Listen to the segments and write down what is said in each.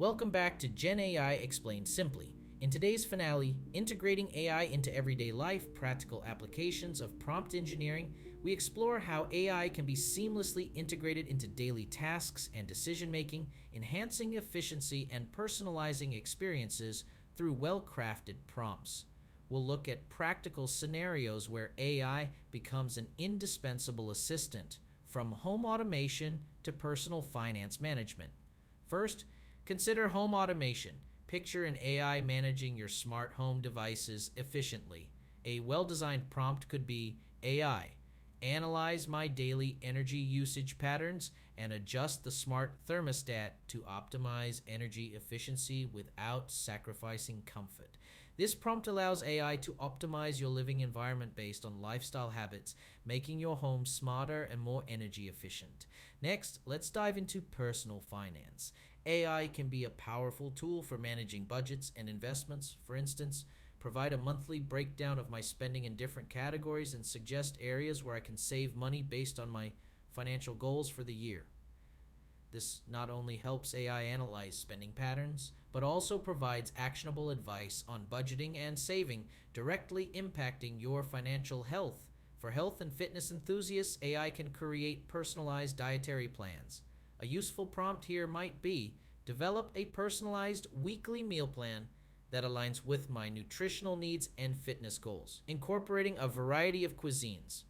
Welcome back to GenAI Explained Simply. In today's finale, integrating AI into everyday life, practical applications of prompt engineering, we explore how AI can be seamlessly integrated into daily tasks and decision making, enhancing efficiency and personalizing experiences through well-crafted prompts. We'll look at practical scenarios where AI becomes an indispensable assistant, from home automation to personal finance management. First, consider home automation. Picture an AI managing your smart home devices efficiently. A well-designed prompt could be: AI, analyze my daily energy usage patterns and adjust the smart thermostat to optimize energy efficiency without sacrificing comfort. This prompt allows AI to optimize your living environment based on lifestyle habits, making your home smarter and more energy efficient. Next, let's dive into personal finance. AI can be a powerful tool for managing budgets and investments. For instance, provide a monthly breakdown of my spending in different categories and suggest areas where I can save money based on my financial goals for the year. This not only helps AI analyze spending patterns, but also provides actionable advice on budgeting and saving, directly impacting your financial health. For health and fitness enthusiasts, AI can create personalized dietary plans. A useful prompt here might be: develop a personalized weekly meal plan that aligns with my nutritional needs and fitness goals, incorporating a variety of cuisines.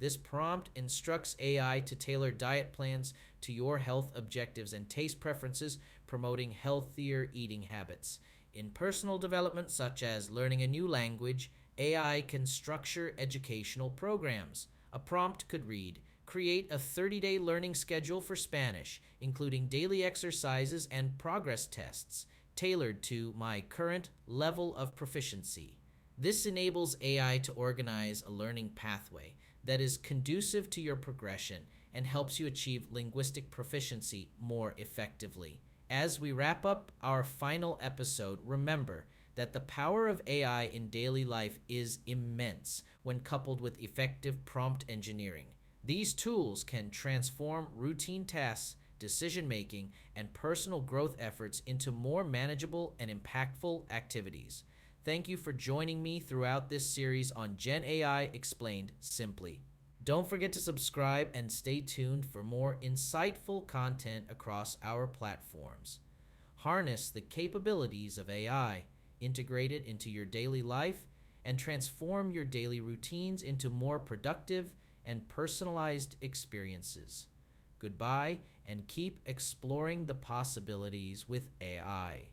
This prompt instructs AI to tailor diet plans to your health objectives and taste preferences, promoting healthier eating habits. In personal development, such as learning a new language, AI can structure educational programs. A prompt could read: create a 30-day learning schedule for Spanish, including daily exercises and progress tests, tailored to my current level of proficiency. This enables AI to organize a learning pathway that is conducive to your progression and helps you achieve linguistic proficiency more effectively. As we wrap up our final episode, remember that the power of AI in daily life is immense when coupled with effective prompt engineering. These tools can transform routine tasks, decision making, and personal growth efforts into more manageable and impactful activities. Thank you for joining me throughout this series on Gen AI Explained Simply. Don't forget to subscribe and stay tuned for more insightful content across our platforms. Harness the capabilities of AI, integrate it into your daily life, and transform your daily routines into more productive and personalized experiences. Goodbye, and keep exploring the possibilities with AI.